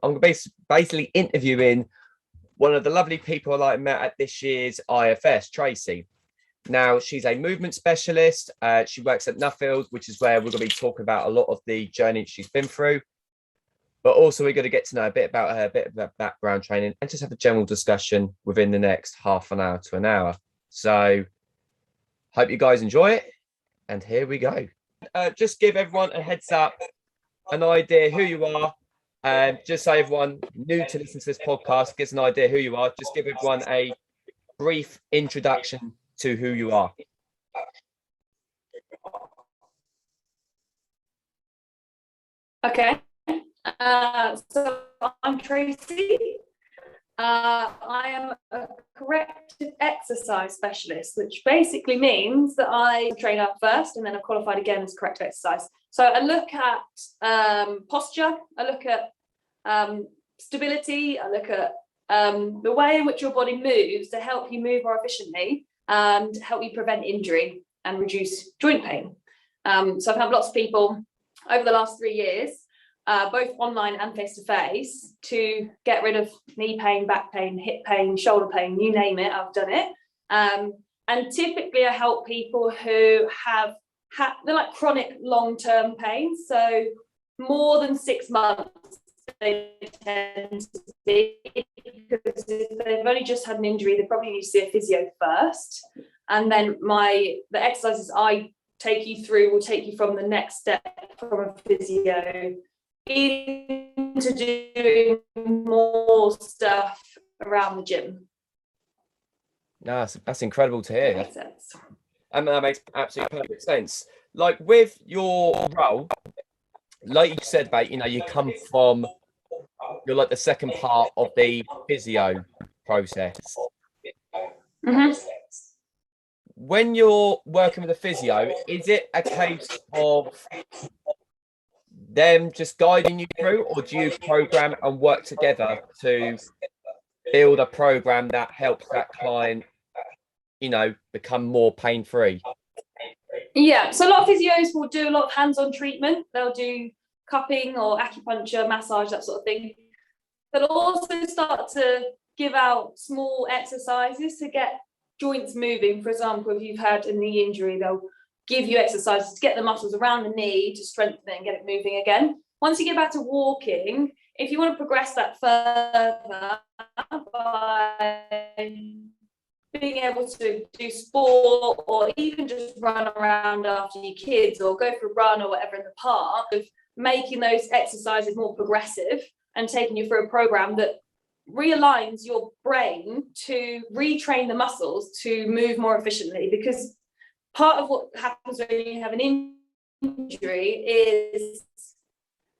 I'm going to be basically interviewing one of the lovely people I met at this year's IFS, Tracy. Now, she's a movement specialist. She works at Nuffield, which is where we're going to be talking about a lot of the journey she's been through. But also we're going to get to know a bit about her, a bit of her background training, and just have a general discussion within the next half an hour to an hour. So hope you guys enjoy it. And here we go. Just give everyone a heads up, an idea who you are. Just so everyone new to listen to this podcast gets an idea who you are. Just give everyone a brief introduction to who you are. Okay. So I'm Tracy. I am a corrective exercise specialist, which basically means that I train up first and then I'm qualified again as corrective exercise. So I look at posture, I look at stability, I look at the way in which your body moves to help you move more efficiently and help you prevent injury and reduce joint pain. So I've had lots of people over the last 3 years, both online and face-to-face, to get rid of knee pain, back pain, hip pain, shoulder pain, you name it, I've done it. And typically I help people who they're like chronic long-term pain. So more than 6 months they tend to be, because if they've only just had an injury, they probably need to see a physio first. And then the exercises I take you through will take you from the next step from a physio into doing more stuff around the gym. No, that's incredible to hear. That makes sense. And that makes absolutely perfect sense. Like with your role, like you said about, you come from, you're like the second part of the physio process. Mm-hmm. When you're working with a physio, is it a case of them just guiding you through, or do you program and work together to build a program that helps that client, become more pain-free? Yeah, so a lot of physios will do a lot of hands-on treatment. They'll do cupping or acupuncture, massage, that sort of thing. They'll also start to give out small exercises to get joints moving. For example, if you've had a knee injury, they'll give you exercises to get the muscles around the knee to strengthen it and get it moving again. Once you get back to walking, if you want to progress that further by being able to do sport or even just run around after your kids or go for a run or whatever in the park, of making those exercises more progressive and taking you through a program that realigns your brain to retrain the muscles to move more efficiently. Because part of what happens when you have an injury is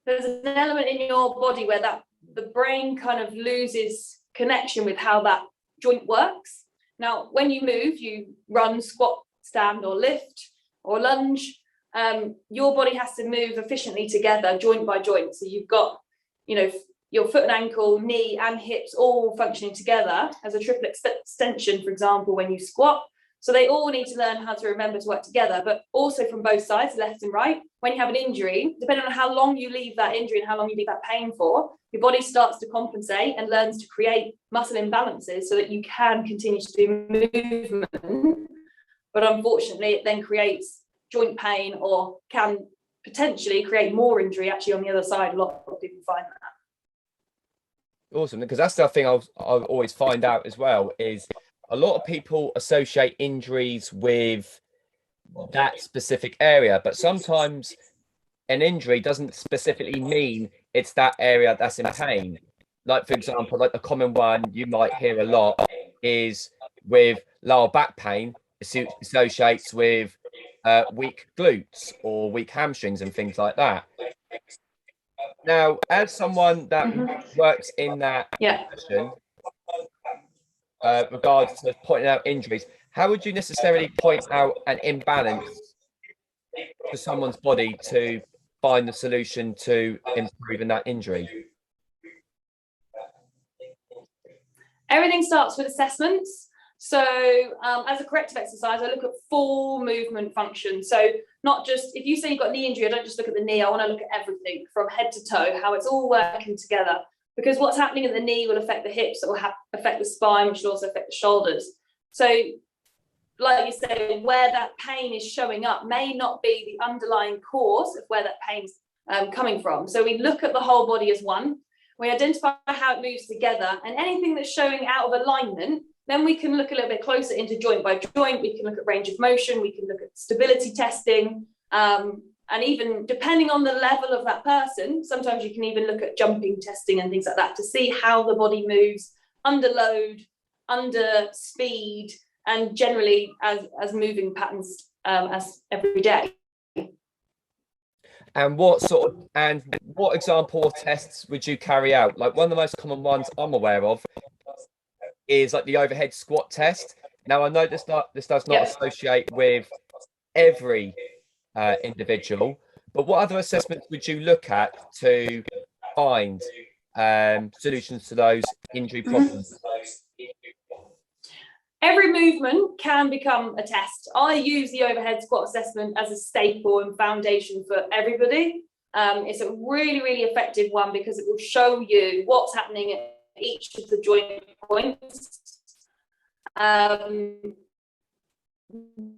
there's an element in your body where the brain kind of loses connection with how that joint works. Now, when you move, you run, squat, stand or lift or lunge, your body has to move efficiently together, joint by joint. So you've got, your foot and ankle, knee and hips all functioning together as a triple extension, for example, when you squat. So they all need to learn how to remember to work together, but also from both sides, left and right. When you have an injury, depending on how long you leave that injury and how long you leave that pain for, your body starts to compensate and learns to create muscle imbalances so that you can continue to do movement. But unfortunately, it then creates joint pain or can potentially create more injury actually on the other side. A lot of people find that. Awesome, because that's the thing I'll always find out as well, is a lot of people associate injuries with that specific area, but sometimes an injury doesn't specifically mean it's that area that's in pain. Like, for example, like the common one you might hear a lot is with lower back pain, associates with weak glutes or weak hamstrings and things like that. Now, as someone that works in that profession, regards to pointing out injuries, how would you necessarily point out an imbalance to someone's body to find the solution to improving that injury? Everything starts with assessments. So as a corrective exercise, I look at full movement function. So not just, if you say you've got a knee injury, I don't just look at the knee, I want to look at everything from head to toe, how it's all working together. because what's happening at the knee will affect the hips, that will affect the spine, which will also affect the shoulders. So like you say, where that pain is showing up may not be the underlying cause of where that pain's coming from. So we look at the whole body as one, we identify how it moves together, and anything that's showing out of alignment, then we can look a little bit closer into joint by joint. We can look at range of motion, we can look at stability testing, and even depending on the level of that person, sometimes you can even look at jumping testing and things like that to see how the body moves under load, under speed, and generally as moving patterns as every day. And what example of tests would you carry out? Like, one of the most common ones I'm aware of is like the overhead squat test. Now, I know this does not associate with every individual, but what other assessments would you look at to find solutions to those injury problems? Every movement can become a test. I use the overhead squat assessment as a staple and foundation for everybody. It's a really, really effective one because it will show you what's happening at each of the joint points.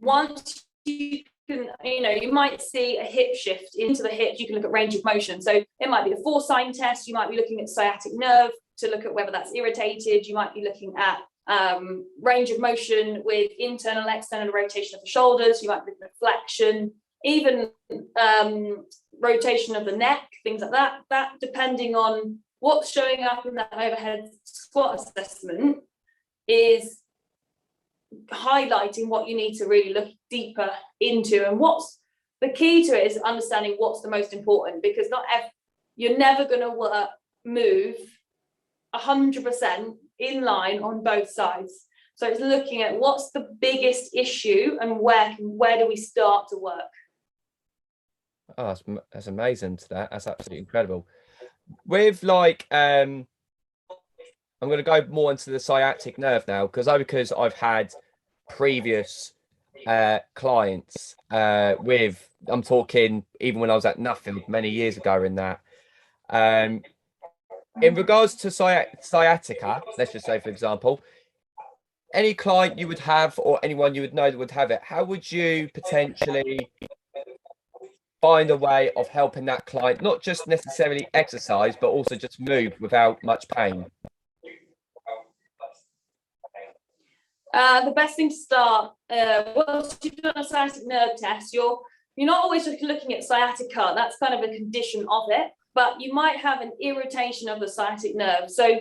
Once you can, you might see a hip shift into the hips. You can look at range of motion. So it might be a 4-sign test. You might be looking at sciatic nerve to look at whether that's irritated. You might be looking at range of motion with internal, external rotation of the shoulders. You might be looking at flexion, even rotation of the neck, things like that. That, depending on what's showing up in that overhead squat assessment, is highlighting what you need to really look deeper into. And what's the key to it is understanding what's the most important, because you're never going to move 100% in line on both sides. So it's looking at what's the biggest issue and where do we start to work. Oh, that's amazing. That's absolutely incredible. With like I'm going to go more into the sciatic nerve now, because I've had previous clients I'm talking even when I was at Nuffield many years ago in that. In regards to sciatica, let's just say, for example, any client you would have or anyone you would know that would have it, how would you potentially find a way of helping that client not just necessarily exercise, but also just move without much pain? The best thing to start, once you've done a sciatic nerve test, you're not always just looking at sciatica. That's kind of a condition of it, but you might have an irritation of the sciatic nerve. So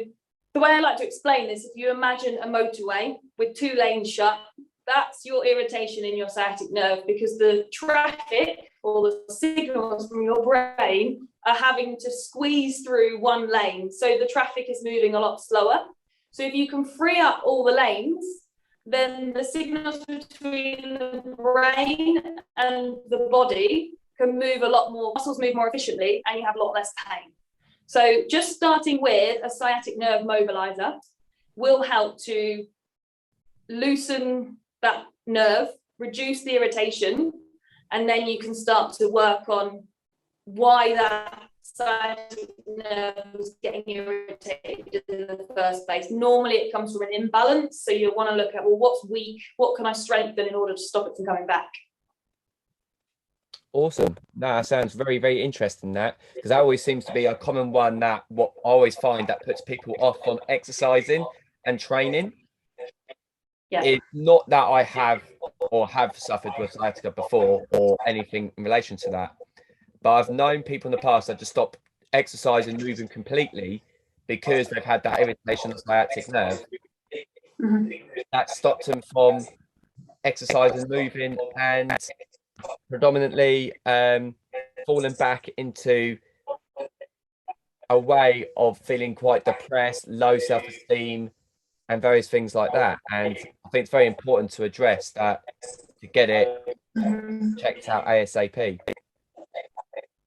the way I like to explain this, if you imagine a motorway with 2 lanes shut, that's your irritation in your sciatic nerve, because the traffic or the signals from your brain are having to squeeze through one lane. So the traffic is moving a lot slower. So if you can free up all the lanes, then the signals between the brain and the body can move a lot more, muscles move more efficiently, and you have a lot less pain. So just starting with a sciatic nerve mobilizer will help to loosen that nerve, reduce the irritation, and then you can start to work on why that sciatic nerve was getting irritated in the first place. Normally it comes from an imbalance, so you want to look at, well, what's weak, what can I strengthen in order to stop it from coming back. Awesome. No, that sounds very, very interesting, that, because that always seems to be a common one that what I always find that puts people off on exercising and training. Yeah. It's not that I have suffered with sciatica before or anything in relation to that, but I've known people in the past that just stop exercising, moving completely because they've had that irritation of the sciatic nerve. Mm-hmm. That stopped them from exercising, moving, and predominantly falling back into a way of feeling quite depressed, low self-esteem, and various things like that. And I think it's very important to address that, to get it checked out ASAP.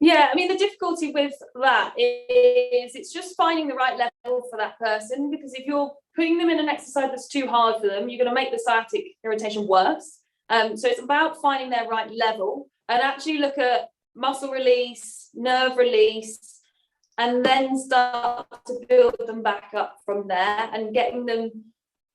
Yeah, I mean, the difficulty with that is it's just finding the right level for that person, because if you're putting them in an exercise that's too hard for them, you're going to make the sciatic irritation worse. So it's about finding their right level and actually look at muscle release, nerve release, and then start to build them back up from there, and getting them,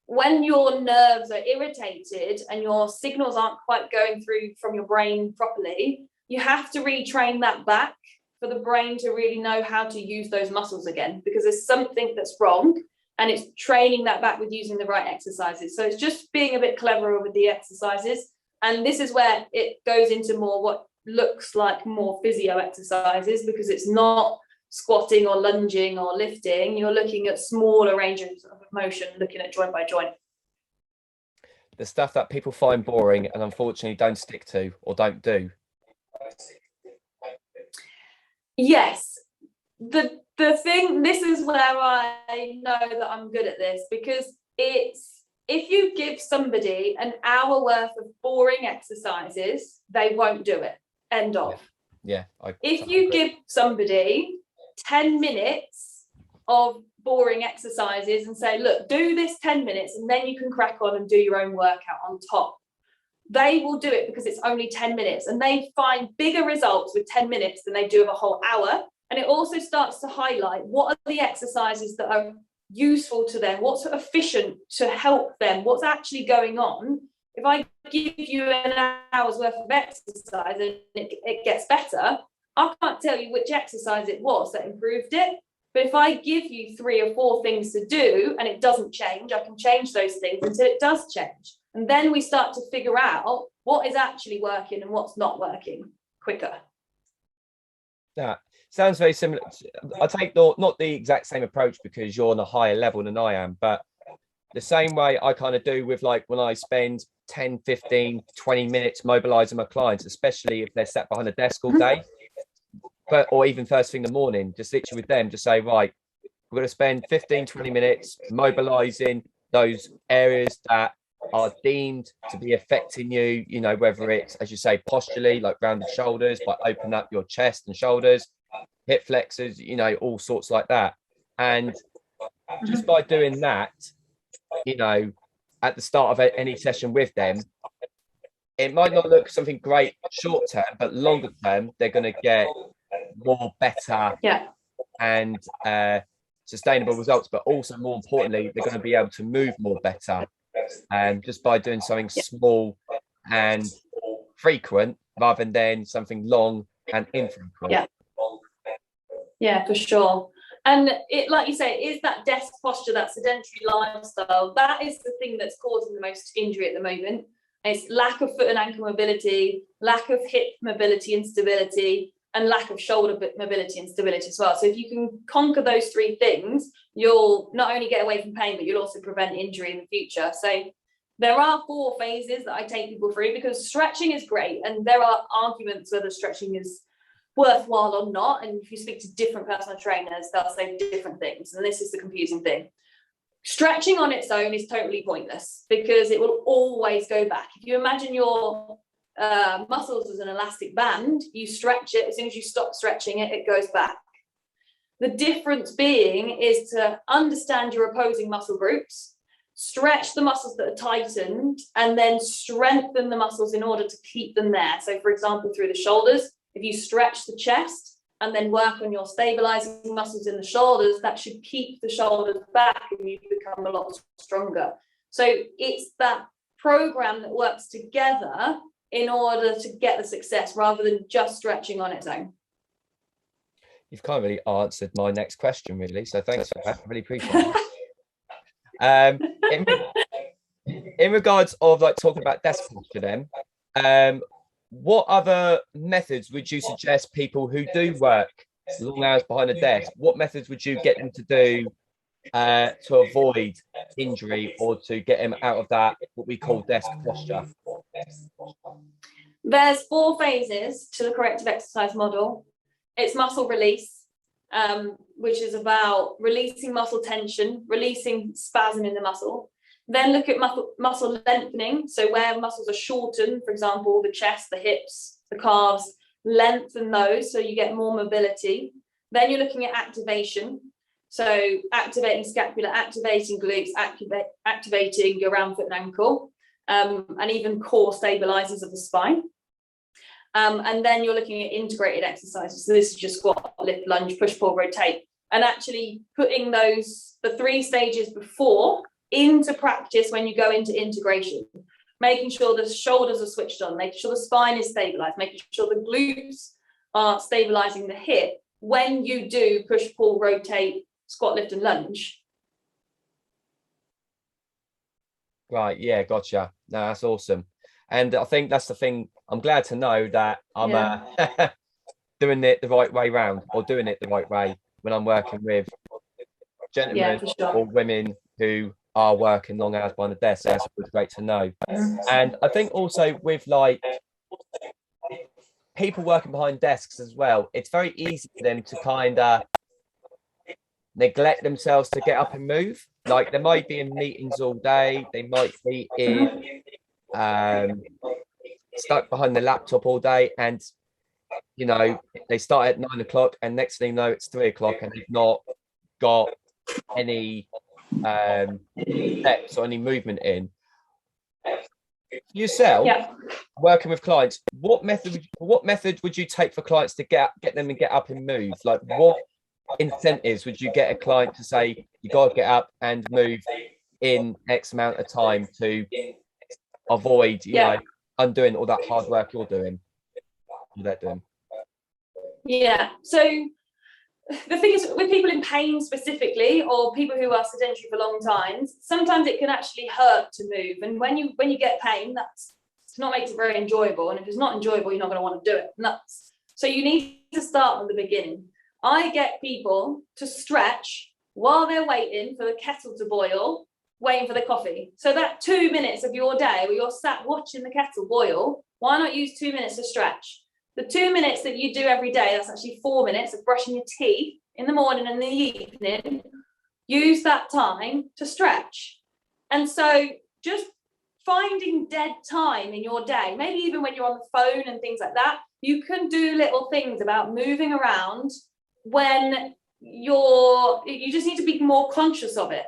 when your nerves are irritated and your signals aren't quite going through from your brain properly, you have to retrain that back for the brain to really know how to use those muscles again, because there's something that's wrong, and it's training that back with using the right exercises. So it's just being a bit cleverer with the exercises. And this is where it goes into more what looks like more physio exercises, because it's not squatting or lunging or lifting. You're looking at smaller ranges of motion, looking at joint by joint. The stuff that people find boring and unfortunately don't stick to or don't do. Yes. The thing, this is where I know that I'm good at this, because it's, if you give somebody an hour worth of boring exercises, they won't do it. End of. Yeah. If you give somebody 10 minutes of boring exercises and say, look, do this 10 minutes and then you can crack on and do your own workout on top, they will do it because it's only 10 minutes, and they find bigger results with 10 minutes than they do of a whole hour. And it also starts to highlight what are the exercises that are useful to them, what's efficient to help them, what's actually going on. If I give you an hour's worth of exercise and it gets better, I can't tell you which exercise it was that improved it. But if I give you 3 or 4 things to do and it doesn't change, I can change those things until it does change. And then we start to figure out what is actually working and what's not working quicker. Yeah, sounds very similar. I take not the exact same approach because you're on a higher level than I am, but the same way I kind of do with, like, when I spend 10, 15, 20 minutes mobilizing my clients, especially if they're sat behind a desk all day, or even first thing in the morning, just literally with them, just say, right, we're going to spend 15, 20 minutes mobilizing those areas that are deemed to be affecting you, you know, whether it's, as you say, posturally, like rounded shoulders, by opening up your chest and shoulders, hip flexors, you know, all sorts like that. And just by doing that, you know, at the start of any session with them, it might not look something great short term, but longer term, they're going to get more better and sustainable results. But also, more importantly, they're going to be able to move more better, and just by doing something small and frequent rather than something long and infrequent. Yeah, for sure. And it, like you say, it is that desk posture, that sedentary lifestyle. That is the thing that's causing the most injury at the moment. It's lack of foot and ankle mobility, lack of hip mobility and stability, and lack of shoulder mobility and stability as well. So if you can conquer those 3 things, you'll not only get away from pain, but you'll also prevent injury in the future. So there are 4 phases that I take people through, because stretching is great, and there are arguments whether stretching is worthwhile or not. And if you speak to different personal trainers, they'll say different things. And this is the confusing thing. Stretching on its own is totally pointless, because it will always go back. If you imagine your muscles as an elastic band, you stretch it, as soon as you stop stretching it, it goes back. The difference being is to understand your opposing muscle groups, stretch the muscles that are tightened, and then strengthen the muscles in order to keep them there. So for example, through the shoulders, if you stretch the chest and then work on your stabilizing muscles in the shoulders, that should keep the shoulders back and you become a lot stronger. So it's that program that works together in order to get the success, rather than just stretching on its own. You've kind of really answered my next question, really. So thanks for that. I really appreciate it. In regards of, like, talking about desk posture then, what other methods would you suggest people who do work long hours behind a desk, what methods would you get them to do to avoid injury, or to get them out of that, what we call desk posture? There's 4 phases to the corrective exercise model. It's muscle release, which is about releasing muscle tension, releasing spasm in the muscle. Then look at muscle lengthening. So where muscles are shortened, for example, the chest, the hips, the calves, lengthen those so you get more mobility. Then you're looking at activation. So activating scapula, activating glutes, activating your round foot and ankle, and even core stabilizers of the spine. And then you're looking at integrated exercises. So this is just squat, lift, lunge, push, pull, rotate, and actually putting the 3 stages before into practice when you go into integration, making sure the shoulders are switched on, making sure the spine is stabilized, making sure the glutes are stabilizing the hip when you do push, pull, rotate, squat, lift, and lunge. Right, yeah, gotcha. No, that's awesome. And I think that's the thing. I'm glad to know that I'm doing it the right way round, or doing it the right way when I'm working with gentlemen or women who are working long hours behind the desk. So that's great to know. And I think also with like people working behind desks as well, it's very easy for them to kind of neglect themselves to get up and move. Like they might be in meetings all day, they might be in stuck behind the laptop all day, and you know they start at 9 o'clock and next thing you know it's 3 o'clock and they've not got any steps or any movement in. Yourself, working with clients, what method would you take for clients to get them and get up and move? Like what incentives would you get a client to say you got to get up and move in X amount of time to avoid you know undoing all that hard work you're doing, they're doing? So the thing is, with people in pain specifically, or people who are sedentary for long times, sometimes it can actually hurt to move. And when you get pain, it's not makes it very enjoyable. And if it's not enjoyable, you're not going to want to do it. So you need to start at the beginning. I get people to stretch while they're waiting for the kettle to boil, waiting for the coffee. So that 2 minutes of your day where you're sat watching the kettle boil, why not use 2 minutes to stretch? The 2 minutes that you do every day, that's actually 4 minutes of brushing your teeth in the morning and the evening. Use that time to stretch. And so just finding dead time in your day, maybe even when you're on the phone and things like that, you can do little things about moving around when you just need to be more conscious of it.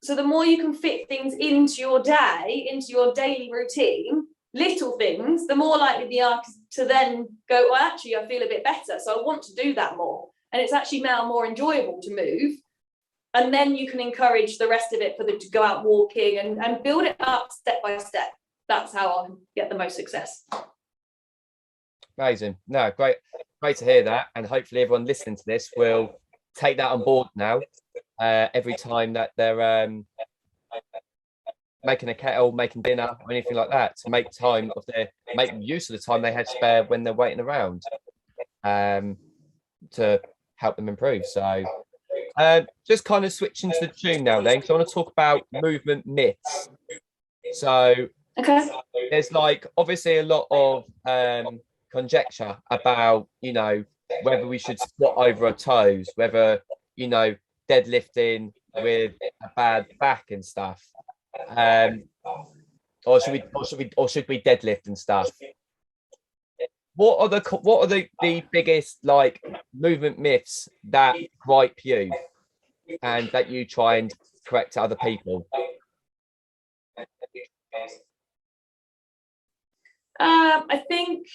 So the more you can fit things into your day, into your daily routine, little things, the more likely they are to then go, well, actually, I feel a bit better, so I want to do that more. And it's actually now more enjoyable to move. And then you can encourage the rest of it for them to go out walking and build it up step by step. That's how I get the most success. Amazing. No, great to hear that. And hopefully everyone listening to this will take that on board now. Every time that they're making a kettle, making dinner, or anything like that, to make use of the time they had spare when they're waiting around, to help them improve. So just kind of switching to the tune now then, because I want to talk about movement myths. So there's like obviously a lot of conjecture about, you know, whether we should squat over our toes, whether, you know, deadlifting with a bad back and stuff, or should we deadlift and stuff. What are the biggest like movement myths that gripe you and that you try and correct to other people? I think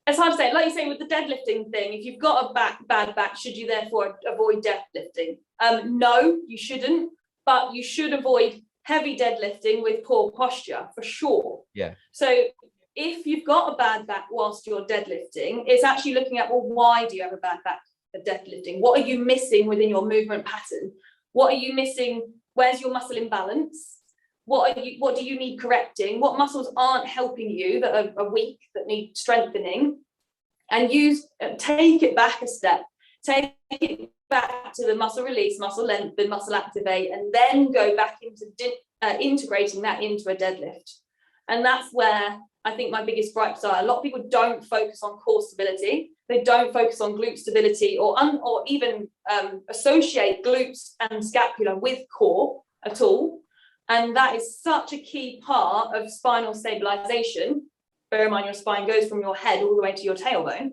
it's hard to say. Like you say with the deadlifting thing, if you've got a bad back, should you therefore avoid deadlifting? No, you shouldn't. But you should avoid heavy deadlifting with poor posture for sure. Yeah. So if you've got a bad back whilst you're deadlifting, it's actually looking at, well, why do you have a bad back at deadlifting? What are you missing within your movement pattern? What are you missing? Where's your muscle imbalance? What do you need correcting? What muscles aren't helping you that are weak, that need strengthening? And take it back a step. Take it back to the muscle release, muscle length, and muscle activate, and then go back into integrating that into a deadlift. And that's where I think my biggest gripes are. A lot of people don't focus on core stability. They don't focus on glute stability, or even associate glutes and scapula with core at all. And that is such a key part of spinal stabilization. Bear in mind, your spine goes from your head all the way to your tailbone.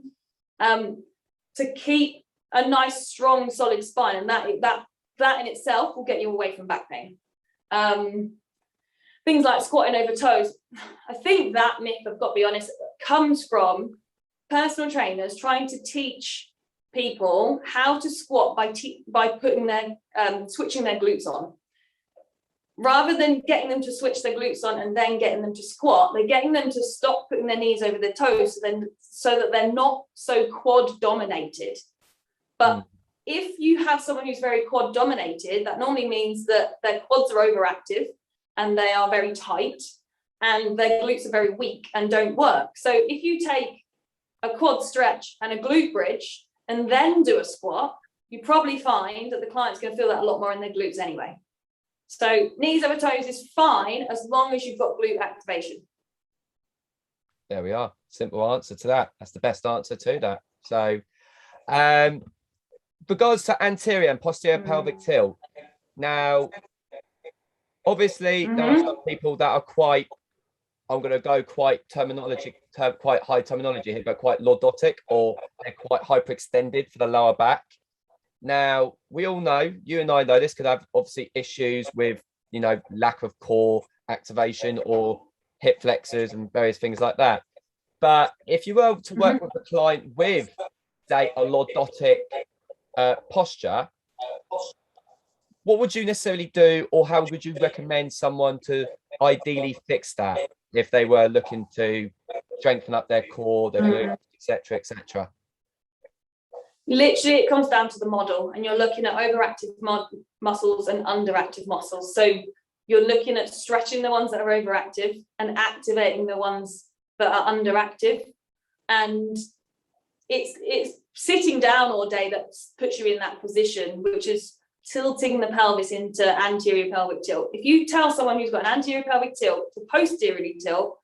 To keep a nice, strong, solid spine, and that in itself will get you away from back pain. But things like squatting over toes. I think that myth, I've got to be honest, comes from personal trainers trying to teach people how to squat by putting their switching their glutes on. Rather than getting them to switch their glutes on and then getting them to squat, they're getting them to stop putting their knees over their toes so that they're not so quad dominated. But if you have someone who's very quad dominated, that normally means that their quads are overactive and they are very tight and their glutes are very weak and don't work. So if you take a quad stretch and a glute bridge and then do a squat, you probably find that the client's going to feel that a lot more in their glutes anyway. So knees over toes is fine as long as you've got glute activation. There we are. Simple answer to that. That's the best answer to that. So regards to anterior and posterior pelvic tilt. Now, obviously, there are some people that are quite, I'm going to go quite high terminology here, but quite lordotic, or they're quite hyperextended for the lower back. Now, we all know, you and I know this, could have obviously issues with, you know, lack of core activation or hip flexors and various things like that. But if you were to work with a client with, say, a lordotic posture, what would you necessarily do, or how would you recommend someone to ideally fix that if they were looking to strengthen up their core, their glutes, etc., etc.? Literally, it comes down to the model, and you're looking at overactive muscles and underactive muscles. So you're looking at stretching the ones that are overactive and activating the ones that are underactive. And it's sitting down all day that puts you in that position, which is tilting the pelvis into anterior pelvic tilt. If you tell someone who's got an anterior pelvic tilt to posteriorly tilt,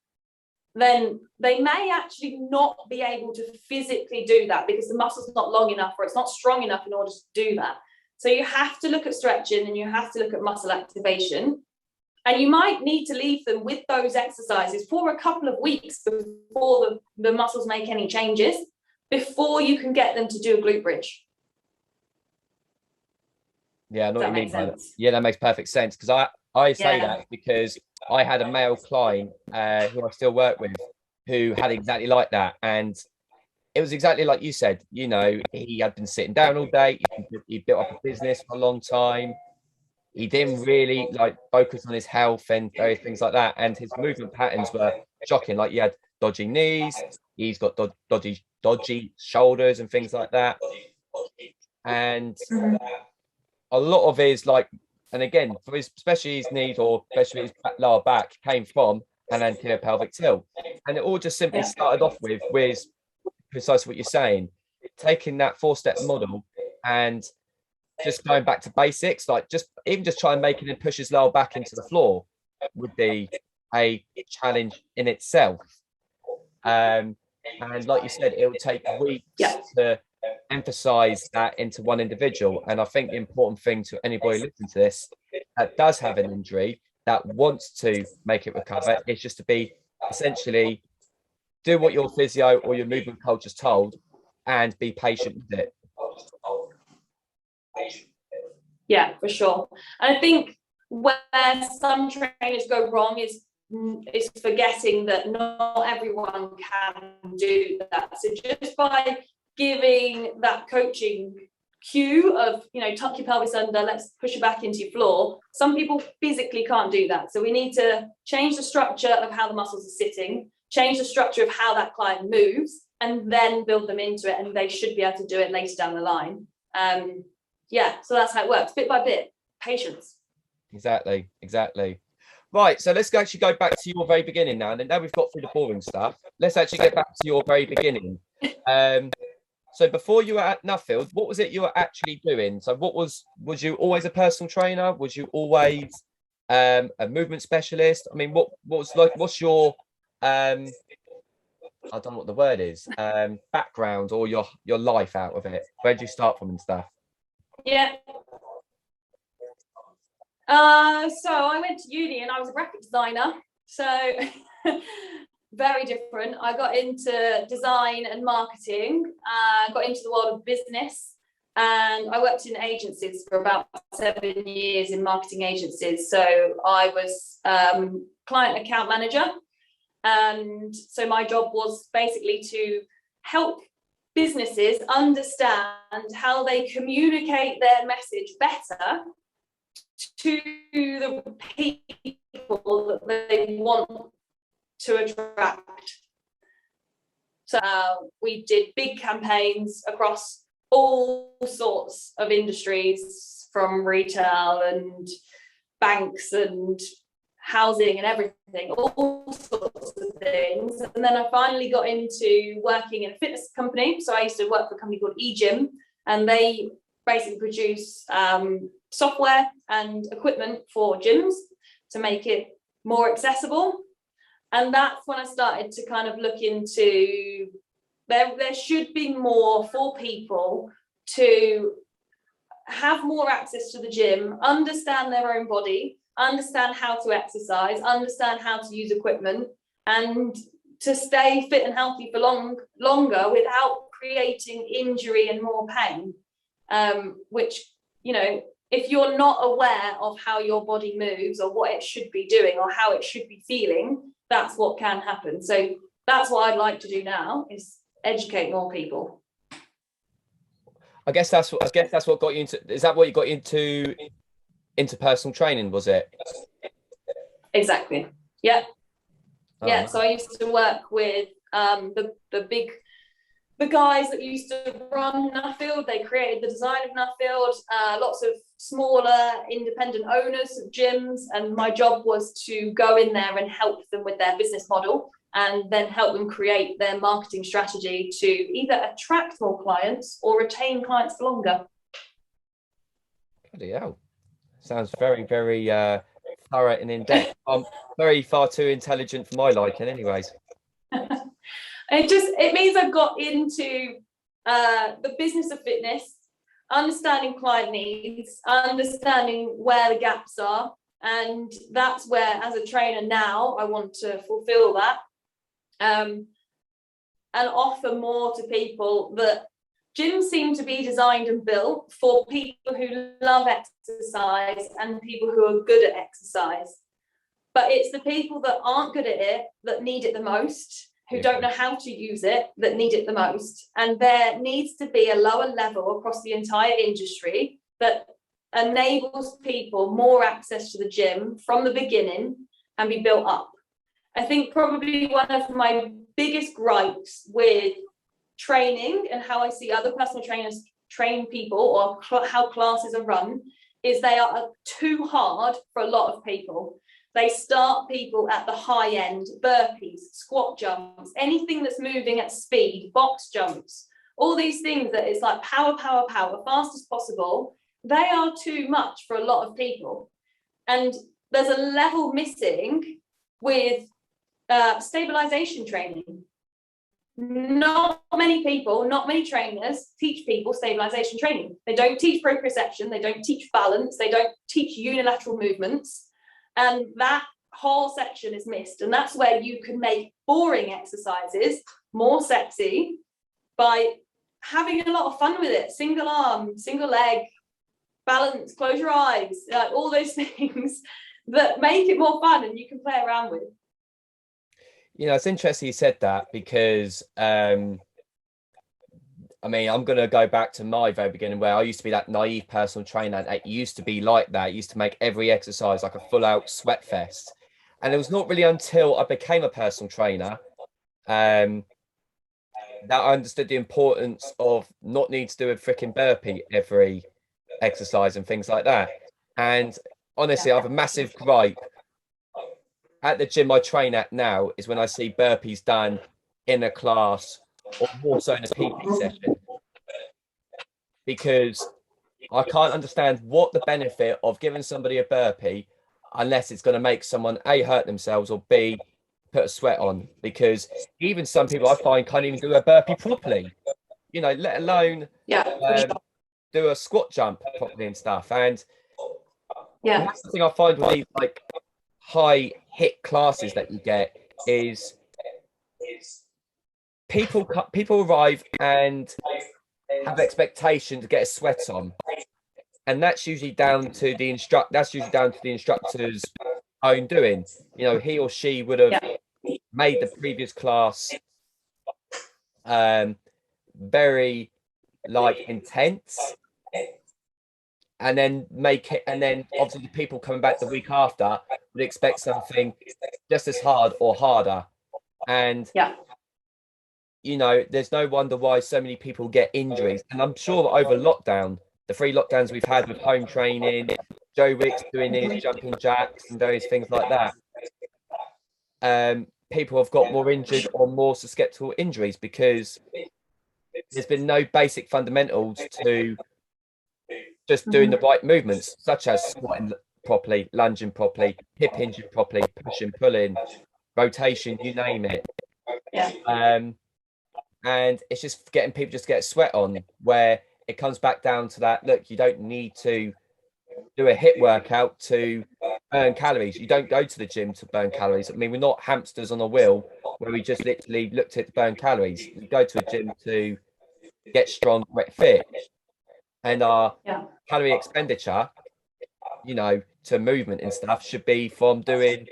then they may actually not be able to physically do that because the muscle's not long enough or it's not strong enough in order to do that. So you have to look at stretching and you have to look at muscle activation. And you might need to leave them with those exercises for a couple of weeks before the muscles make any changes, before you can get them to do a glute bridge. Yeah, I know what you mean by that. Yeah, that makes perfect sense, because I say that because I had a male client who I still work with who had exactly like that. And it was exactly like you said, you know, he had been sitting down all day. He built up a business for a long time. He didn't really like focus on his health and various things like that. And his movement patterns were shocking. Like, he had dodgy knees, he's got dodgy shoulders and things like that. And a lot of his, like, and again, for his, especially his knees or especially his lower back, came from an anterior pelvic tilt. And it all just simply started off with precisely what you're saying, taking that 4-step model and just going back to basics, like just try and making him push his lower back into the floor would be a challenge in itself. And like you said, it would take weeks to emphasize that into one individual. And I think the important thing to anybody listening to this that does have an injury that wants to make it recover is just to be essentially do what your physio or your movement coach has told and be patient with it. Yeah, for sure. And I think where some trainers go wrong is forgetting that not everyone can do that. So just by giving that coaching cue of, you know, tuck your pelvis under, let's push you back into your floor, some people physically can't do that. So we need to change the structure of how the muscles are sitting, change the structure of how that client moves, and then build them into it, and they should be able to do it later down the line. Yeah, so that's how it works, bit by bit, patience. Exactly. Right, so let's actually go back to your very beginning now. And now we've got through the boring stuff, let's actually get back to your very beginning. So before you were at Nuffield, what was it you were actually doing? So what was you always a personal trainer? Was you always a movement specialist? I mean, what's your I don't know what the word is, background or your life out of it? Where did you start from and stuff? Yeah. So I went to uni and I was a graphic designer. So very different. I got into design and marketing, got into the world of business. And I worked in agencies for about 7 years in marketing agencies. So I was client account manager. And so my job was basically to help businesses understand how they communicate their message better to the people that they want to attract. So we did big campaigns across all sorts of industries, from retail and banks and housing and everything, all sorts of things. And then I finally got into working in a fitness company. So I used to work for a company called eGym, and they basically produce software and equipment for gyms to make it more accessible. And that's when I started to kind of look into there should be more for people to have more access to the gym, understand their own body, understand how to exercise, understand how to use equipment, and to stay fit and healthy for longer without creating injury and more pain. Which, you know, if you're not aware of how your body moves or what it should be doing or how it should be feeling, that's what can happen. So that's what I'd like to do now, is educate more people. I guess that's what got you into. Is that what you got into personal training? Was it? Exactly. Yeah. Oh, Yeah. nice. So I used to work with the guys that used to run Nuffield. They created the design of Nuffield. Lots of smaller independent owners of gyms, and my job was to go in there and help them with their business model, and then help them create their marketing strategy to either attract more clients or retain clients for longer. Bloody hell. Sounds very, very thorough and in-depth. I'm very far too intelligent for my liking anyways. It means I've got into the business of fitness, understanding client needs, understanding where the gaps are. And that's where, as a trainer now, I want to fulfill that. And offer more to people. That gyms seem to be designed and built for people who love exercise and people who are good at exercise. But it's the people that aren't good at it that need it the most, who don't know how to use it, that need it the most. And there needs to be a lower level across the entire industry that enables people more access to the gym from the beginning and be built up. I think probably one of my biggest gripes with training and how I see other personal trainers train people, or how classes are run, is they are too hard for a lot of people. They start people at the high end, burpees, squat jumps, anything that's moving at speed, box jumps, all these things that it's like power, power, power, fast as possible. They are too much for a lot of people. And there's a level missing with stabilization training. Not many people, not many trainers teach people stabilization training. They don't teach proprioception, they don't teach balance, they don't teach unilateral movements. And that whole section is missed. And that's where you can make boring exercises more sexy by having a lot of fun with it. Single arm, single leg, balance, close your eyes, all those things that make it more fun and you can play around with. You know, it's interesting you said that, because I mean, I'm going to go back to my very beginning, where I used to be that naive personal trainer. And it used to be like that. It used to make every exercise like a full out sweat fest. And it was not really until I became a personal trainer that I understood the importance of not needing to do a freaking burpee every exercise and things like that. And honestly, I have a massive gripe at the gym I train at now is when I see burpees done in a class, or more so in a PT session, because I can't understand what the benefit of giving somebody a burpee, unless it's going to make someone A, hurt themselves, or B, put a sweat on. Because even some people I find can't even do a burpee properly, you know, let alone do a squat jump properly and stuff. And that's the thing I find with these like high hit classes that you get is people arrive and have expectation to get a sweat on, and that's usually down to the instructor's own doing. You know, he or she would have made the previous class very like intense, and then make it, and then obviously the people coming back the week after would expect something just as hard or harder. And you know, there's no wonder why so many people get injuries. And I'm sure that over lockdown, the 3 lockdowns we've had with home training, Joe Wicks doing his jumping jacks and various things like that, people have got more injured or more susceptible injuries because there's been no basic fundamentals to just doing the right movements, such as squatting properly, lunging properly, hip hinging properly, pushing, pulling, rotation, you name it. And it's just getting people just get a sweat on, where it comes back down to that. Look, you don't need to do a HIIT workout to burn calories. You don't go to the gym to burn calories. I mean, we're not hamsters on a wheel where we just literally looked at to burn calories. You go to a gym to get strong, get fit. And our calorie expenditure, you know, to movement and stuff should be from doing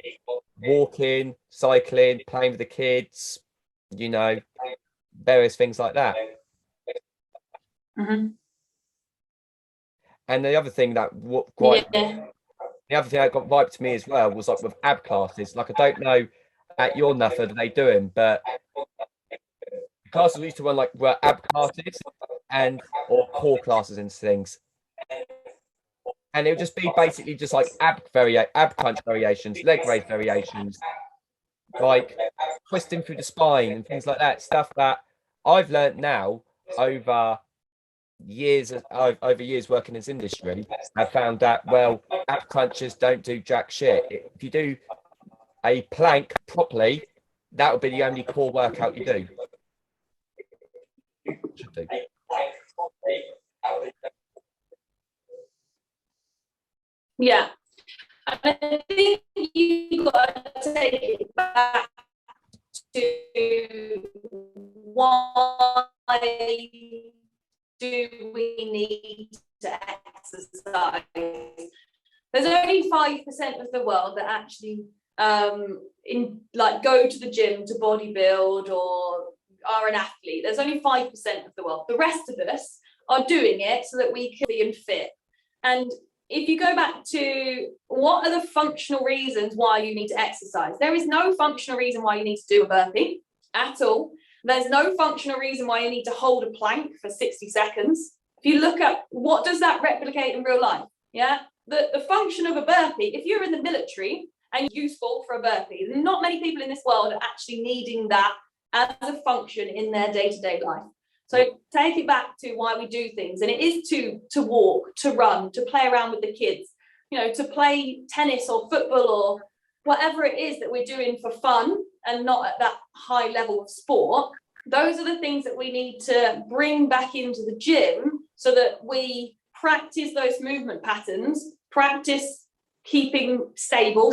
walking, cycling, playing with the kids, you know, various things like that. And the other thing that the other thing that got vibed to me as well was like with ab classes. Like, I don't know at your method are they doing, but classes we used to run like were ab classes or core classes and things. And it would just be basically just like ab crunch variations, leg raise variations, like twisting through the spine and things like that. Stuff that I've learned now over years working in this industry. I've found that, well, ab crunchers don't do jack shit. If you do a plank properly, that would be the only core workout you do. Should do. Yeah, and I think you've got to take it back to why do we need to exercise? There's only 5% of the world that actually go to the gym to bodybuild or are an athlete. There's only 5% of the world. The rest of us are doing it so that we can be fit. And if you go back to what are the functional reasons why you need to exercise, there is no functional reason why you need to do a burpee at all. There's no functional reason why you need to hold a plank for 60 seconds. If you look at what does that replicate in real life, the function of a burpee, if you're in the military and useful for a burpee, not many people in this world are actually needing that as a function in their day-to-day life. So take it back to why we do things, and it is to walk, to run, to play around with the kids, you know, to play tennis or football or whatever it is that we're doing for fun and not at that high level of sport. Those are the things that we need to bring back into the gym so that we practice those movement patterns, practice keeping stable,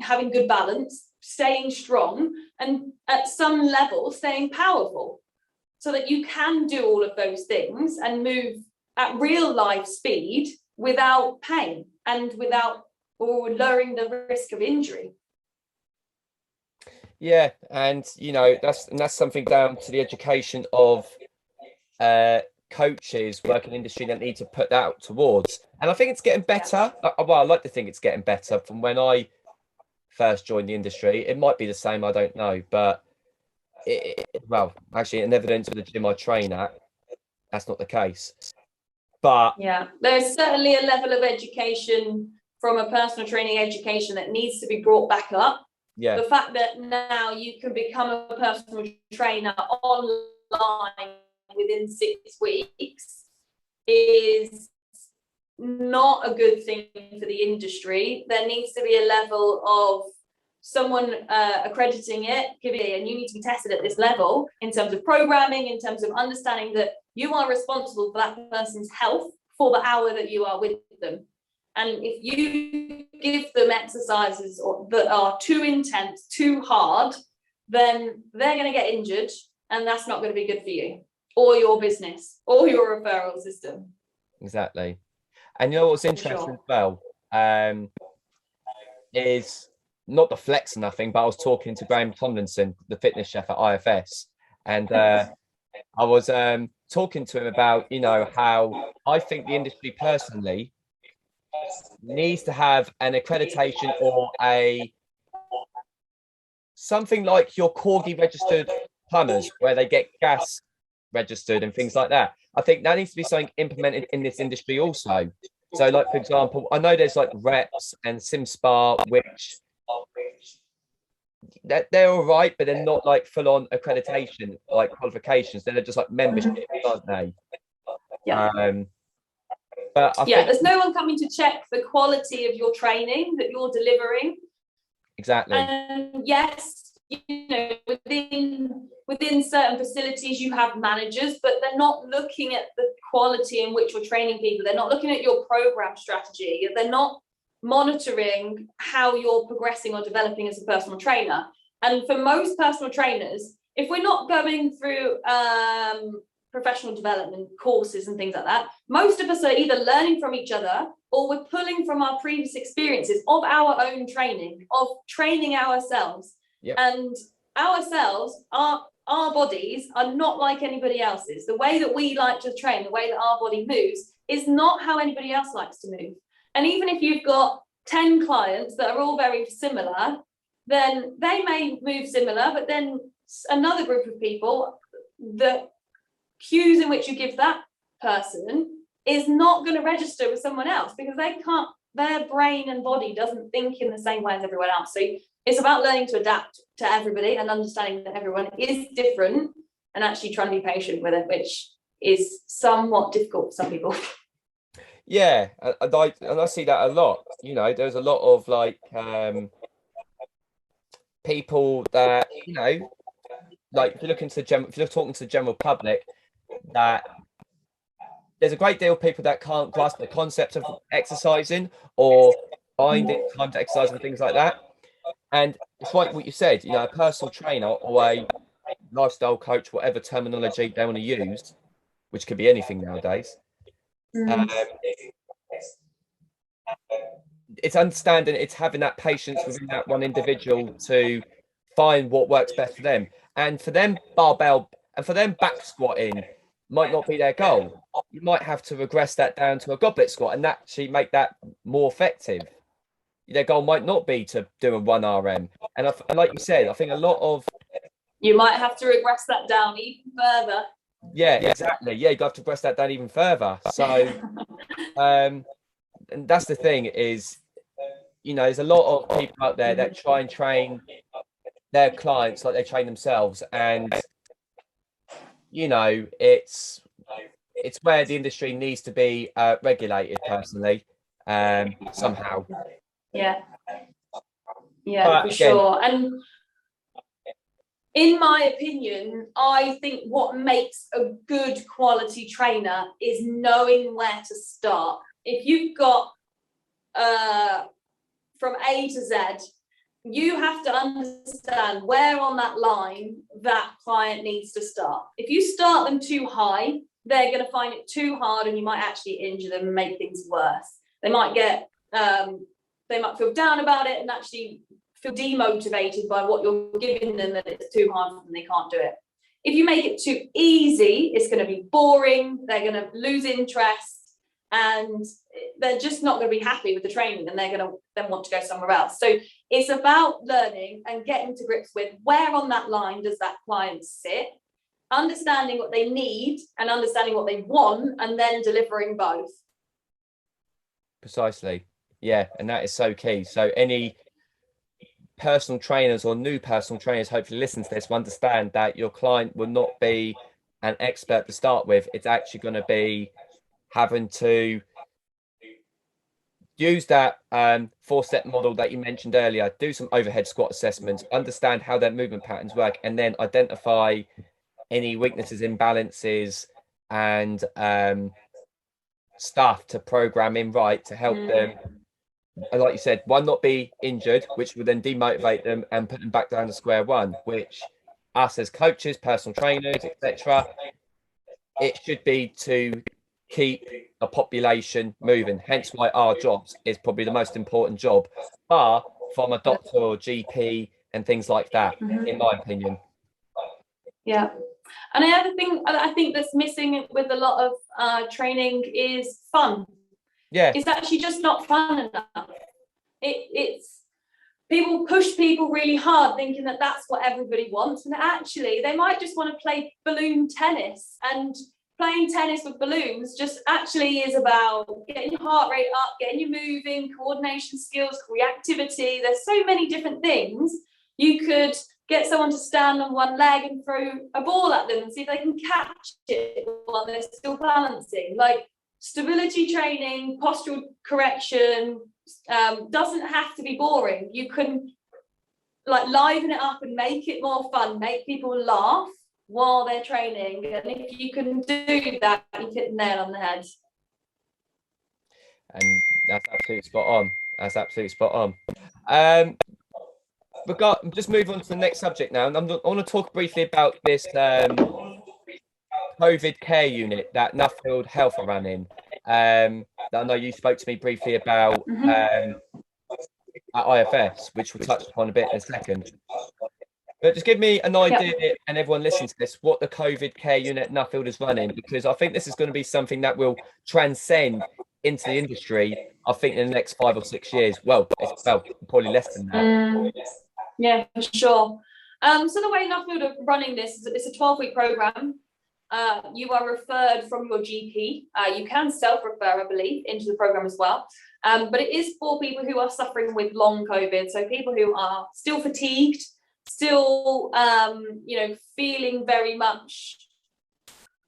having good balance, staying strong, and at some level staying powerful, so that you can do all of those things and move at real life speed without pain and without or lowering the risk of injury. Yeah, and you know, that's something down to the education of coaches working in industry that need to put that out towards. And I think it's getting better. Well, I like to think it's getting better from when I first joined the industry. It might be the same, I don't know, but well, actually, in evidence of the gym I train at, that's not the case. But yeah, there's certainly a level of education from a personal training education that needs to be brought back up. Yeah, the fact that now you can become a personal trainer online within 6 weeks is not a good thing for the industry. There needs to be a level of someone accrediting it, and you need to be tested at this level in terms of programming, in terms of understanding that you are responsible for that person's health for the hour that you are with them. And if you give them exercises that are too intense, too hard, then they're going to get injured, and that's not going to be good for you. or your business or your referral system. Exactly. And you know what's interesting as well, is not the flex or nothing, but I was talking to Graham Tomlinson, the fitness chef at IFS, and I was talking to him about, you know, how I think the industry personally needs to have an accreditation or something like your Corgi registered plumbers, where they get gas registered and things like that. I think that needs to be something implemented in this industry also. So, like, for example, I know there's like reps and SimSpa, which they're all right, but they're not like full on accreditation, like qualifications. They're just like memberships, aren't they? Yeah. But I think there's no one coming to check the quality of your training that you're delivering. Exactly. And yes, you know, within certain facilities you have managers, but they're not looking at the quality in which we're training people. They're not looking at your program strategy. They're not monitoring how you're progressing or developing as a personal trainer. And for most personal trainers, if we're not going through professional development courses and things like that, most of us are either learning from each other or we're pulling from our previous experiences of our own training, of training ourselves. Yep. And ourselves, our bodies are not like anybody else's. The way that we like to train, the way that our body moves is not how anybody else likes to move. And even if you've got 10 clients that are all very similar, then they may move similar, but then another group of people, the cues in which you give that person is not going to register with someone else because they can't, their brain and body doesn't think in the same way as everyone else. So it's about learning to adapt to everybody and understanding that everyone is different and actually trying to be patient with it, which is somewhat difficult for some people. Yeah, I see that a lot. You know, there's a lot of like people that, you know, like if you're talking to the general public, that there's a great deal of people that can't grasp the concept of exercising or finding time to exercise and things like that. And it's like what you said, you know, a personal trainer or a lifestyle coach, whatever terminology they want to use, which could be anything nowadays. It's understanding, it's having that patience within that one individual to find what works best for them. And for them, barbell and for them, back squatting might not be their goal. You might have to regress that down to a goblet squat and actually make that more effective. Their goal might not be to do a 1 RM. And like you said, I think a lot of... You might have to regress that down even further. Yeah, exactly. Yeah, you have to regress that down even further. So, and that's the thing is, you know, there's a lot of people out there that try and train their clients like they train themselves. And, you know, it's where the industry needs to be regulated personally, somehow. Yeah, but for again, sure. And in my opinion, I think what makes a good quality trainer is knowing where to start. If you've got from A to Z, you have to understand where on that line that client needs to start. If you start them too high, they're going to find it too hard and you might actually injure them and make things worse. They might get they might feel down about it and actually feel demotivated by what you're giving them, that it's too hard for them, they can't do it. If you make it too easy, it's going to be boring, they're going to lose interest, and they're just not going to be happy with the training, and they're going to then want to go somewhere else. So it's about learning and getting to grips with where on that line does that client sit, understanding what they need and understanding what they want, and then delivering both. Precisely. Yeah, and that is so key. So any personal trainers or new personal trainers hopefully listen to this will understand that your client will not be an expert to start with. It's actually going to be having to use that 4-step model that you mentioned earlier, do some overhead squat assessments, understand how their movement patterns work, and then identify any weaknesses, imbalances, and stuff to program in right to help them, like you said, one, not be injured, which would then demotivate them and put them back down to square one, which us as coaches, personal trainers, etc., it should be to keep a population moving. Hence why our jobs is probably the most important job, bar from a doctor or GP and things like that, in my opinion. Yeah. And the other thing I think that's missing with a lot of training is fun. Yeah. It's actually just not fun enough. It's people push people really hard thinking that that's what everybody wants, and actually they might just want to play balloon tennis, and playing tennis with balloons just actually is about getting your heart rate up, getting you moving, coordination skills, reactivity. There's so many different things. You could get someone to stand on one leg and throw a ball at them and see if they can catch it while they're still balancing. Like, stability training, postural correction doesn't have to be boring. You can like liven it up and make it more fun, make people laugh while they're training. And if you can do that, you hit the nail on the head. And that's absolutely spot on. That's absolutely spot on. Just move on to the next subject now. And I want to talk briefly about this COVID care unit that Nuffield Health are running. That I know you spoke to me briefly about at IFS, which we'll touch upon a bit in a second. But just give me an idea, and everyone listening to this, what the COVID care unit Nuffield is running, because I think this is going to be something that will transcend into the industry, I think, in the next 5 or 6 years. Well, probably less than that. Yeah, for sure. So the way Nuffield are running this is it's a 12-week program. You are referred from your GP. You can self-refer, I believe, into the program as well. But it is for people who are suffering with long COVID. So people who are still fatigued, still, feeling very much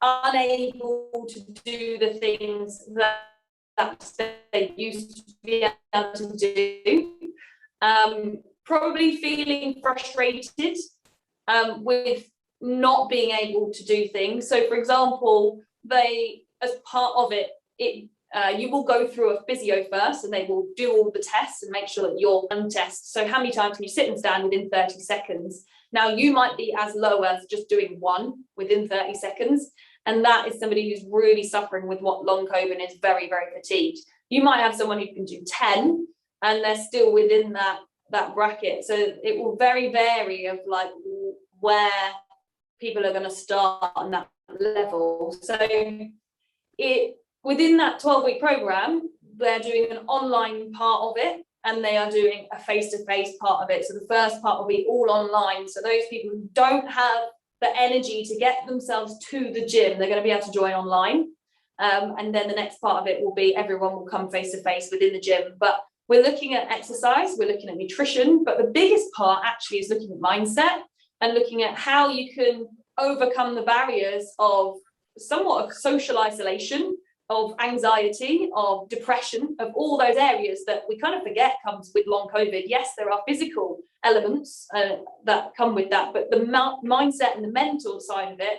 unable to do the things that they used to be able to do. Probably feeling frustrated with not being able to do things. So, for example, as part of it, you will go through a physio first, and they will do all the tests and make sure that you're on test. So how many times can you sit and stand within 30 seconds? Now, you might be as low as just doing one within 30 seconds. And that is somebody who's really suffering with what long COVID is, very, very fatigued. You might have someone who can do 10 and they're still within that bracket. So it will very vary of like where people are going to start on that level. So within that 12-week program, they're doing an online part of it, and they are doing a face-to-face part of it. So the first part will be all online. So those people who don't have the energy to get themselves to the gym, they're going to be able to join online. And then the next part of it will be everyone will come face-to-face within the gym. But we're looking at exercise, we're looking at nutrition, but the biggest part actually is looking at mindset and looking at how you can overcome the barriers of somewhat of social isolation, of anxiety, of depression, of all those areas that we kind of forget comes with long COVID. Yes, there are physical elements that come with that, but the mindset and the mental side of it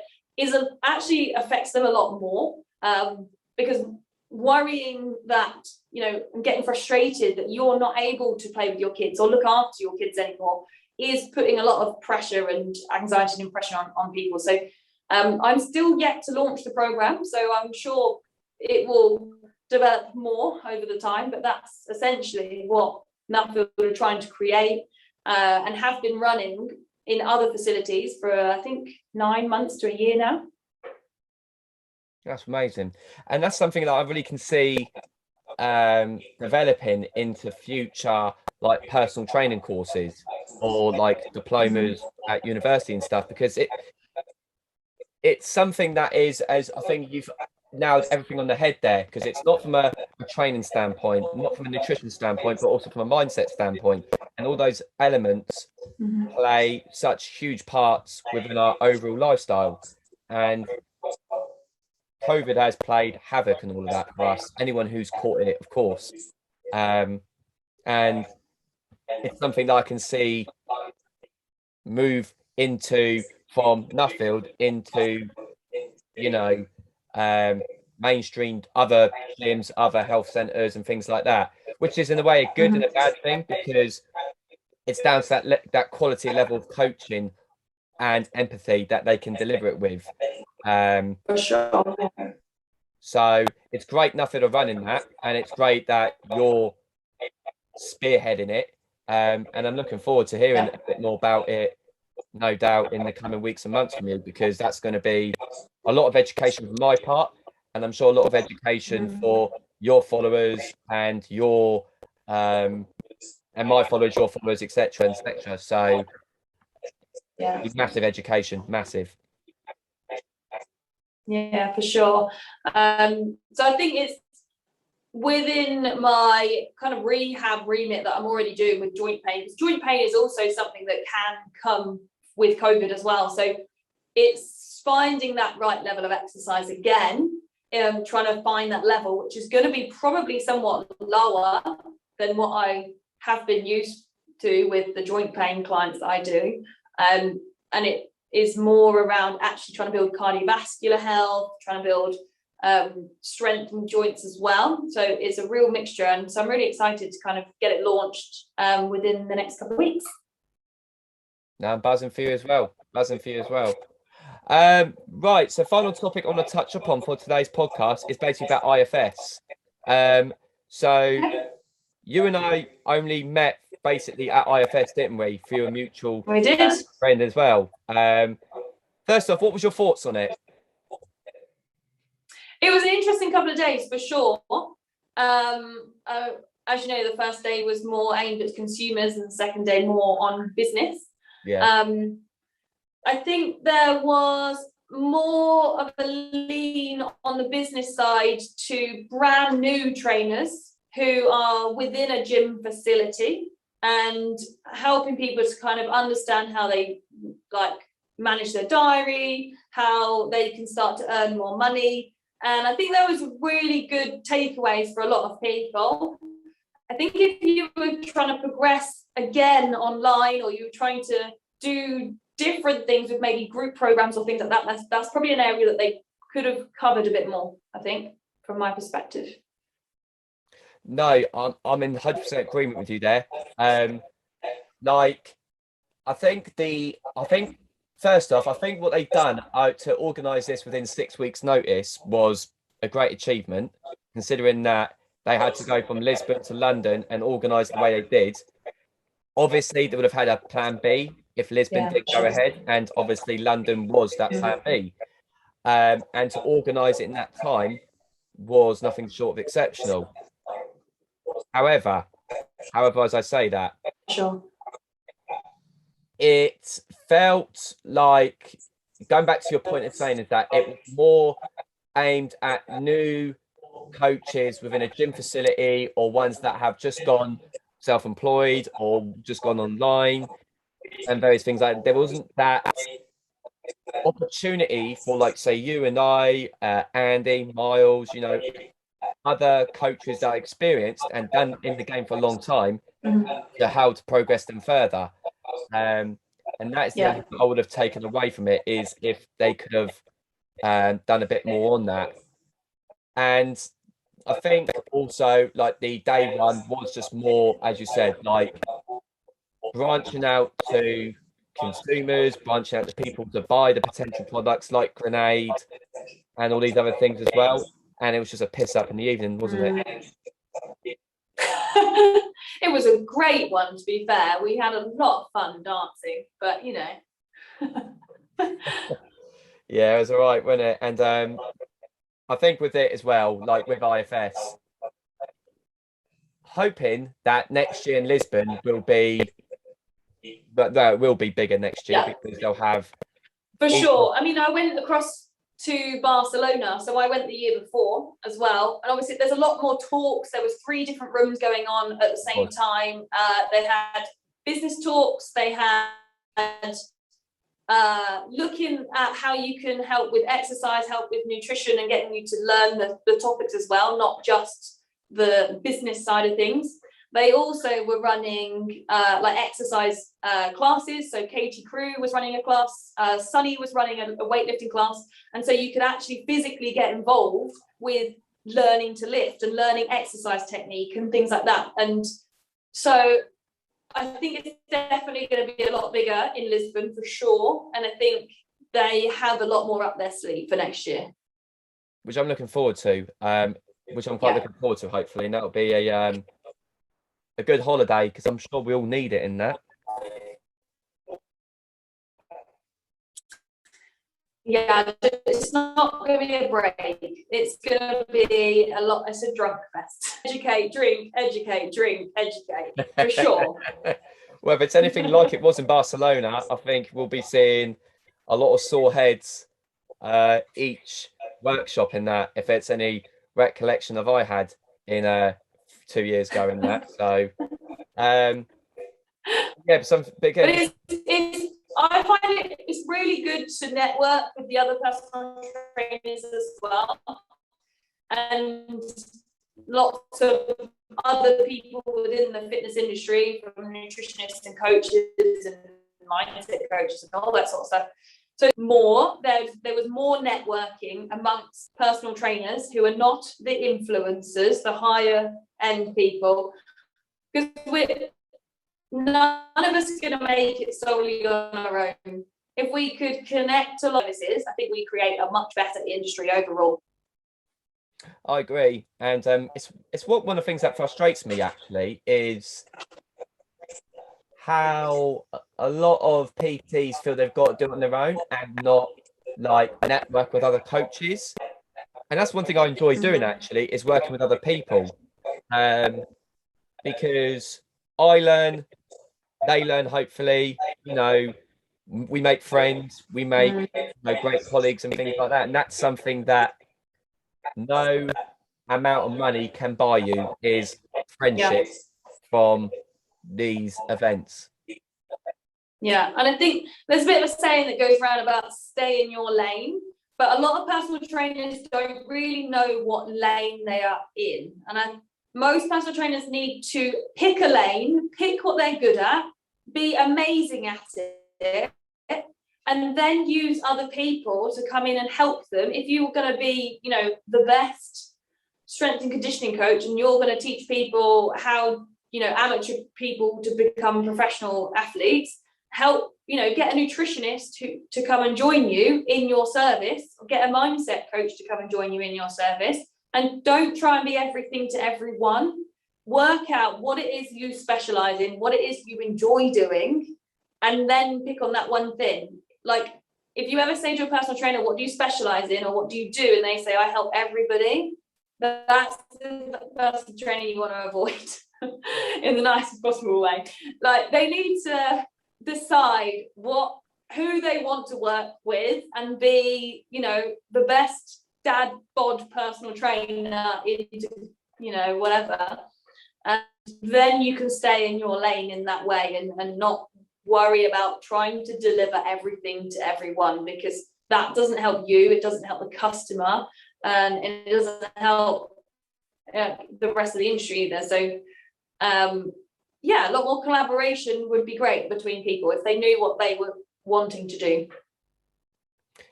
actually affects them a lot more, because worrying that, and getting frustrated that you're not able to play with your kids or look after your kids anymore is putting a lot of pressure and anxiety and pressure on people. So I'm still yet to launch the program, so I'm sure it will develop more over the time, but that's essentially what Nuffield are trying to create, and have been running in other facilities for I think 9 months to a year now. That's amazing, and that's something that I really can see developing into future like personal training courses or like diplomas at university and stuff, because it's something that is, as I think you've nailed everything on the head there, because it's not from a training standpoint, not from a nutrition standpoint, but also from a mindset standpoint, and all those elements play such huge parts within our overall lifestyle. And COVID has played havoc and all of that for us, anyone who's caught in it, of course. And it's something that I can see move into from Nuffield into, mainstreamed other gyms, other health centres and things like that, which is in a way a good and a bad thing, because it's down to that quality level of coaching and empathy that they can deliver it with. For sure. So it's great Nuffield are running that, and it's great that you're spearheading it. And I'm looking forward to hearing a bit more about it, no doubt, in the coming weeks and months from you, because that's going to be a lot of education from my part, and I'm sure a lot of education for your followers and your and my followers, your followers, etc., etc. So massive education, massive. Yeah, for sure. So I think it's within my kind of rehab remit that I'm already doing with joint pain. Joint pain is also something that can come with COVID as well. So it's finding that right level of exercise again, trying to find that level, which is going to be probably somewhat lower than what I have been used to with the joint pain clients that I do. And it is more around actually trying to build cardiovascular health, trying to build strength in joints as well. So it's a real mixture, and so I'm really excited to kind of get it launched within the next couple of weeks. Now I'm buzzing for you as well. Right, so final topic I want to touch upon for today's podcast is basically about IFS. So you and I only met basically at IFS, didn't we? Through a mutual friend as well. First off, what was your thoughts on it? It was an interesting couple of days for sure. As you know, the first day was more aimed at consumers, and the second day more on business. Yeah. I think there was more of a lean on the business side to brand new trainers who are within a gym facility and helping people to kind of understand how they manage their diary, how they can start to earn more money. And I think there was really good takeaways for a lot of people. I think if you were trying to progress again online, or you were trying to do different things with maybe group programs or things like that, that's probably an area that they could have covered a bit more, I think, from my perspective. No, I'm in 100% agreement with you there. I think first off, I think what they've done to organise this within 6 weeks' notice was a great achievement, considering that they had to go from Lisbon to London and organise the way they did. Obviously, they would have had a plan B if Lisbon did go ahead, and obviously London was that plan B. And to organise it in that time was nothing short of exceptional. However, as I say that, it felt like, going back to your point of saying, is that it was more aimed at new coaches within a gym facility, or ones that have just gone self-employed or just gone online and various things like that. There wasn't that opportunity for, like, say, you and I, Andy, Miles, other coaches that are experienced and done in the game for a long time, to how to progress them further. And that is the only thing I would have taken away from it, is if they could have done a bit more on that. And I think also, like, the day one was just more, as you said, like branching out to consumers, branching out to people to buy the potential products like Grenade and all these other things as well. And it was just a piss up in the evening, wasn't it? It was a great one, to be fair. We had a lot of fun dancing, but Yeah, it was all right, wasn't it? And I think with it as well, like with IFS, hoping that next year in Lisbon will be bigger next year, because they'll have, for sure. I mean, I went across to Barcelona, so I went the year before as well, and obviously there's a lot more talks. There was 3 different rooms going on at the same time. They had business talks, they had looking at how you can help with exercise, help with nutrition, and getting you to learn the topics as well, not just the business side of things. They also were running exercise classes. So Katie Crew was running a class, Sunny was running a weightlifting class. And so you could actually physically get involved with learning to lift and learning exercise technique and things like that. And so I think it's definitely going to be a lot bigger in Lisbon for sure. And I think they have a lot more up their sleeve for next year. Which I'm looking forward to. Which I'm quite looking forward to, hopefully. And that'll be a good holiday, because I'm sure we all need it in that. Yeah, it's not going to be a break. It's going to be a lot. It's a drunk fest. Educate, drink, educate, for sure. Well, if it's anything like it was in Barcelona, I think we'll be seeing a lot of sore heads each workshop in that, if it's any recollection of I had in 2 years ago in that. So yeah, but again, I find it's really good to network with the other personal trainers as well, and lots of other people within the fitness industry, from nutritionists and coaches and mindset coaches and all that sort of stuff. So there was more networking amongst personal trainers who are not the influencers, the higher end people, because none of us are going to make it solely on our own. If we could connect to services, I think we create a much better industry overall. I agree, and it's one of the things that frustrates me actually is how a lot of PTs feel they've got to do it on their own and not like network with other coaches. And that's one thing I enjoy doing actually, is working with other people, because I learn, they learn, hopefully, we make friends, we make great colleagues and things like that. And that's something that no amount of money can buy you, is friendship from these events. Yeah, and I think there's a bit of a saying that goes around about stay in your lane, but a lot of personal trainers don't really know what lane they are in. And most personal trainers need to pick a lane, pick what they're good at, be amazing at it, and then use other people to come in and help them. If you're going to be, the best strength and conditioning coach, and you're going to teach people how, amateur people to become professional athletes, help, get a nutritionist to come and join you in your service, or get a mindset coach to come and join you in your service. And don't try and be everything to everyone. Work out what it is you specialize in, what it is you enjoy doing, and then pick on that one thing. Like, if you ever say to a personal trainer, what do you specialize in, or what do you do? And they say, I help everybody. That's the personal trainer you want to avoid in the nicest possible way. Like, they need to decide who they want to work with and be, the best dad bod personal trainer in, whatever. And then you can stay in your lane in that way, and not worry about trying to deliver everything to everyone, because that doesn't help you, it doesn't help the customer, and it doesn't help the rest of the industry either. So a lot more collaboration would be great between people if they knew what they were wanting to do.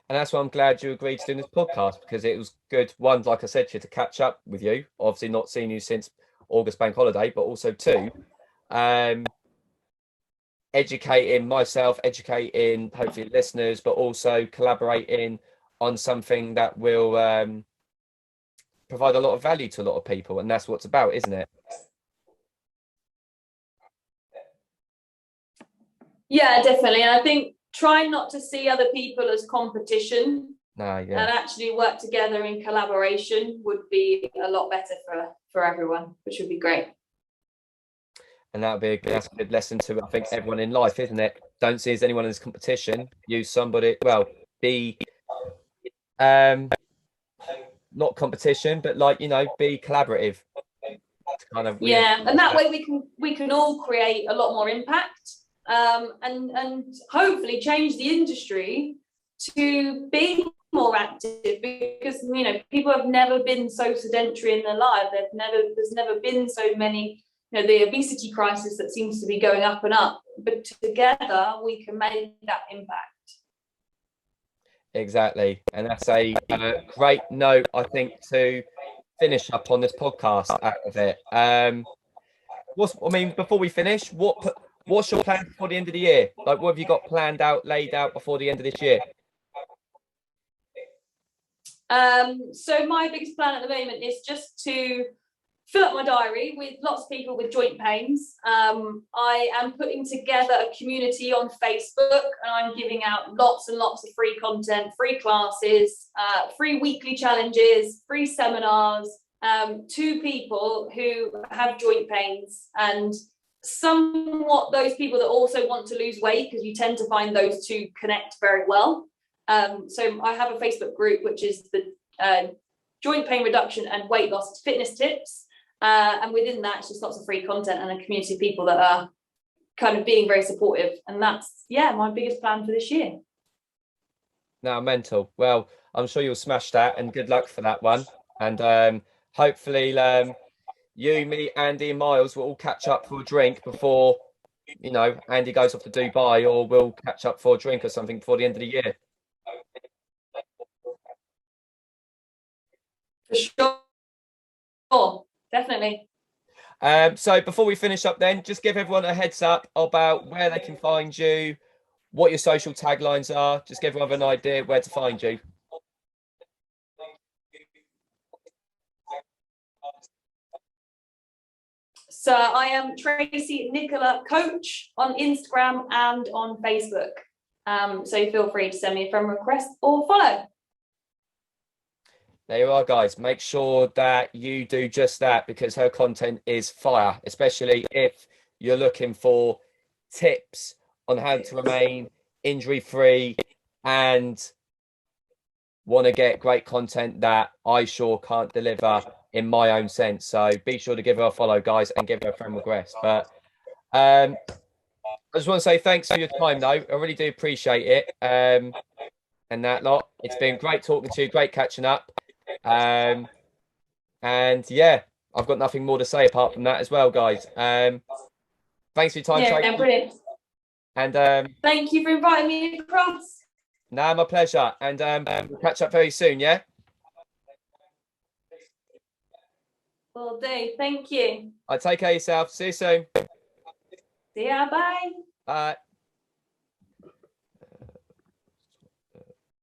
And that's why I'm glad you agreed to do this podcast, because it was good, one, like I said to you, to catch up with you, obviously not seen you since August bank holiday, but also two, educating myself, educating hopefully listeners, but also collaborating on something that will provide a lot of value to a lot of people. And that's what it's about, isn't it? Yeah, definitely. And I think try not to see other people as competition, and actually work together in collaboration would be a lot better for everyone, which would be great. And that's a good lesson to, I think, everyone in life, isn't it? Don't see as anyone as competition. Use somebody, be not competition, but be collaborative. And that way we can all create a lot more impact, and hopefully change the industry to be more active, because people have never been so sedentary in their life. There's never been so many, the obesity crisis that seems to be going up and up, but together we can make that impact. Exactly. And that's a great note, I think, to finish up on this podcast out of it. Before we finish, what's your plan for the end of the year? Like, what have you got planned out, laid out before the end of this year? So my biggest plan at the moment is just to fill up my diary with lots of people with joint pains. I am putting together a community on Facebook, and I'm giving out lots and lots of free content, free classes, free weekly challenges, free seminars, to people who have joint pains, and somewhat those people that also want to lose weight, because you tend to find those two connect very well. So I have a Facebook group, which is the joint pain reduction and weight loss fitness tips. And within that, it's just lots of free content and a community of people that are kind of being very supportive. And that's, yeah, my biggest plan for this year. Now, mental. Well, I'm sure you'll smash that, and good luck for that one. And hopefully you, me, Andy, and Miles will all catch up for a drink before, you know, Andy goes off to Dubai, or we'll catch up for a drink or something before the end of the year. For sure, definitely. So before we finish up then, just give everyone a heads up about where they can find you, what your social taglines are. Just give everyone an idea where to find you. So I am Tracy Nicola Coach on Instagram and on Facebook. So feel free to send me a friend request or follow. There you are, guys. Make sure that you do just that, because her content is fire, especially if you're looking for tips on how to remain injury-free and want to get great content that I sure can't deliver in my own sense. So be sure to give her a follow, guys, and give her a friend request. But I just want to say thanks for your time, though. I really do appreciate it. And that lot. It's been great talking to you, great catching up. And yeah, I've got nothing more to say apart from that as well, guys. Thanks for your time, Tracy. Brilliant. And thank you for inviting me across. No, my pleasure. And we'll catch up very soon, yeah? Will do. Thank you. Take care of yourself. See you soon. See ya. Bye. Bye.